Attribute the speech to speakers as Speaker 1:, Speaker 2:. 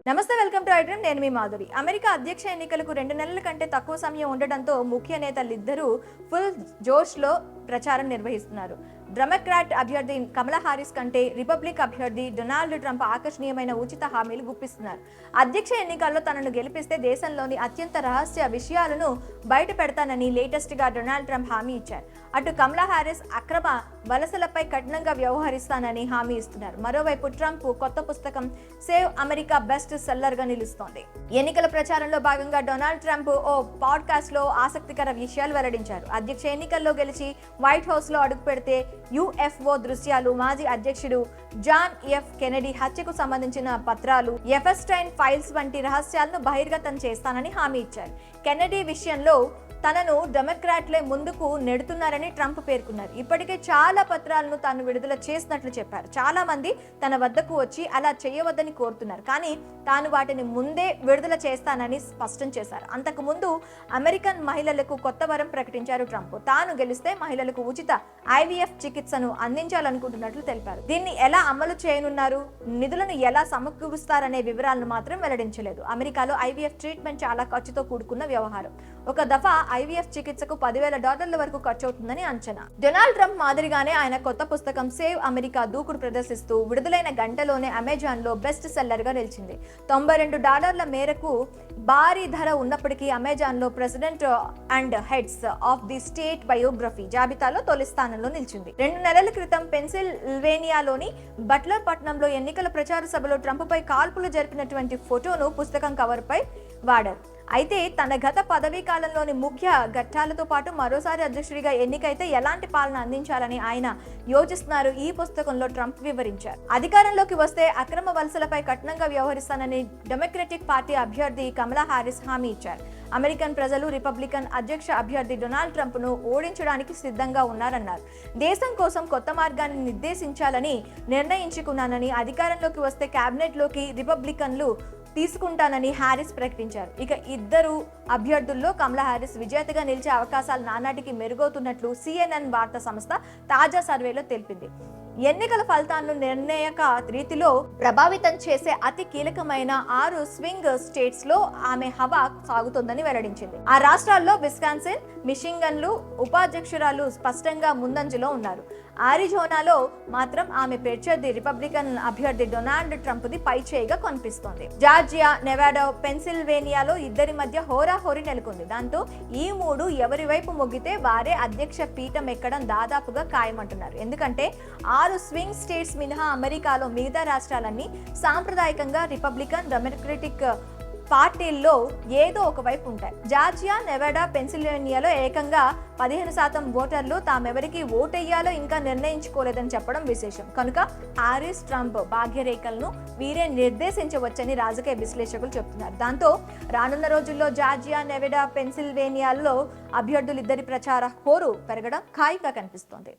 Speaker 1: నమస్తే, welcome to iDream. నేను మీ Madhuri. America అధ్యక్ష ఎన్నికలకు 2 నెలల కంటే తక్కువ సమయం ఉండడంతో ముఖ్య నేతలిద్దరూ ఫుల్ జోష్లో ప్రచారం నిర్వహిస్తున్నారు. డెమోక్రాట్ అభ్యర్థి కమలా హారిస్ కంటే రిపబ్లిక్ అభ్యర్థి డొనాల్డ్ ట్రంప్ ఆకర్షణీయమైన ఉచిత హామీలు గుప్పిస్తున్నారు. అధ్యక్ష ఎన్నికల్లో తనను గెలిపిస్తే దేశంలోని అత్యంత రహస్య విషయాలను బయట పెడతానని లేటెస్ట్ గా డొనాల్డ్ ట్రంప్ హామీ ఇచ్చారు. అటు కమలా హారిస్ అక్రమ వలసలపై కఠినంగా వ్యవహరిస్తానని హామీ ఇస్తున్నారు. మరోవైపు ట్రంప్ కొత్త పుస్తకం సేవ్ అమెరికా బెస్ట్ సెల్లర్ గా నిలుస్తోంది. ఎన్నికల ప్రచారంలో భాగంగా డొనాల్డ్ ట్రంప్ ఓ పాడ్కాస్ట్ లో ఆసక్తికర విషయాలు వెల్లడించారు. అధ్యక్ష ఎన్నికల్లో గెలిచి వైట్ హౌస్ లో అడుగు పెడితే యుఎఫ్ఓ దృశ్యాలు, మాజీ అధ్యక్షుడు జాన్ ఎఫ్ కెనడీ హత్యకు సంబంధించిన పత్రాలు, ఎఫెస్టైన్ ఫైల్స్ వంటి రహస్యాలను బహిర్గతం చేస్తానని హామీ ఇచ్చారు. కెనడీ విషయంలో తనను డెమోక్రాట్లే ముందుకు నెడుతున్నారని ట్రంప్ పేర్కొన్నారు. ఇప్పటికే చాలా పత్రాలను తాను విడుదల చేసినట్లు చెప్పారు. చాలా మంది తన వద్దకు వచ్చి అలా చేయవద్దని కోరుతున్నారు, కానీ తాను వాటిని ముందే విడుదల చేస్తానని స్పష్టం చేశారు. అంతకు ముందు అమెరికన్ మహిళలకు కొత్త వరం ప్రకటించారు ట్రంప్. తాను గెలిస్తే మహిళలకు ఉచిత ఐవీఎఫ్ చికిత్సను అందించాలనుకుంటున్నట్లు తెలిపారు. దీన్ని ఎలా అమలు చేయనున్నారు, నిధులను ఎలా సమకూరుస్తారనే వివరాలను మాత్రం వెల్లడించలేదు. అమెరికాలో ఐవీఎఫ్ ట్రీట్మెంట్ చాలా ఖర్చుతో కూడుకున్న వ్యవహారం. ఒక దఫా ఐవీఎఫ్ చికిత్సకు $10,000 వరకు ఖర్చు అవుతుందని అంచనా. డొనాల్డ్ ట్రంప్ మాదిరిగానే ఆయన కొత్త పుస్తకం సేవ్ అమెరికా దూకుడు ప్రదర్శిస్తూ విడుదలైన గంటలోనే అమెజాన్ లో బెస్ట్ సెల్లర్ గా నిలిచింది. $92 మేరకు భారీ ధర ఉన్నప్పటికీ అమెజాన్ లో president and heads of the state biography జాబితాలో తొలి స్థానంలో నిలిచింది. 2 నెలల క్రితం పెన్సిల్వేనియాలోని బట్లర్ పట్టణంలో ఎన్నికల ప్రచార సభలో ట్రంప్ పై కాల్పులు జరిపినటువంటి ఫోటోను పుస్తకం కవర్ పై వాడారు. అయితే తన గత పదవీ కాలంలోని ముఖ్య ఘట్టాలతో పాటు మరోసారి అధ్యక్షుడిగా ఎన్నికైతే ఎలాంటి పాలన అందించాలని ఆయన యోచిస్తున్నారు ఈ పుస్తకంలో ట్రంప్ వివరించారు. అధికారంలోకి వస్తే అక్రమ వలసలపై కఠినంగా వ్యవహరిస్తానని డెమోక్రటిక్ పార్టీ అభ్యర్థి కమలా హారిస్ హామీ ఇచ్చారు. అమెరికన్ ప్రజలు రిపబ్లికన్ అధ్యక్ష అభ్యర్థి డొనాల్డ్ ట్రంప్ ను ఓడించడానికి సిద్ధంగా ఉన్నారన్నారు. దేశం కోసం కొత్త మార్గాన్ని నిర్దేశించాలని నిర్ణయించుకున్నానని, అధికారంలోకి వస్తే కేబినెట్ లోకి రిపబ్లికన్లు తీసుకుంటానని హారిస్ ప్రకటించారు. ఇక ఇద్దరు అభ్యర్థుల్లో కమలా హారిస్ విజేతగా నిలిచే అవకాశాలు నానాటికి మెరుగవుతున్నట్లు సిఎన్ఎన్ వార్తా సంస్థ తాజా సర్వేలో తెలిపింది. ఎన్నికల ఫలితాలను నిర్ణాయక రీతిలో ప్రభావితం చేసే అతి కీలకమైన 6 స్వింగ్ స్టేట్స్ లో ఆమె హవా సాగుతోందని వెల్లడించింది. ఆ రాష్ట్రాల్లో విస్కాన్సిన్, మిషిగన్లు ఉపాధ్యక్షురాలు స్పష్టంగా ముందంజలో ఉన్నారు. ఆరిజోనాలో మాత్రం ఆమె ప్రత్యర్థి రిపబ్లికన్ అభ్యర్థి డొనాల్డ్ ట్రంప్ ది పై చేయిగా కనిపిస్తోంది. జార్జియా, నెవాడా, పెన్సిల్వేనియాలో ఇద్దరి మధ్య హోరాహోరీ నెలకొంది. దాంతో ఈ 3 ఎవరి వైపు మొగ్గితే వారే అధ్యక్ష పీఠం ఎక్కడం దాదాపుగా ఖాయమంటున్నారు. ఎందుకంటే 6 స్వింగ్ స్టేట్స్ మినహా అమెరికాలో మిగతా రాష్ట్రాలన్నీ సాంప్రదాయకంగా రిపబ్లికన్, డెమోక్రటిక్ పార్టీల్లో ఏదో ఒక వైపు ఉంటాయి. జార్జియా, నెవాడా, పెన్సిల్వేనియాలో ఏకంగా 15% ఓటర్లు తామెవరికి ఓటెయ్యాలో ఇంకా నిర్ణయించుకోలేదని చెప్పడం విశేషం. కనుక హారిస్ ట్రంప్ భాగ్యరేఖలను వీరే నిర్దేశించవచ్చని రాజకీయ విశ్లేషకులు చెబుతున్నారు. దాంతో రానున్న రోజుల్లో జార్జియా, నెవాడా, పెన్సిల్వేనియాల్లో అభ్యర్థులిద్దరి ప్రచార హోరు పెరగడం ఖాయంగా కనిపిస్తోంది.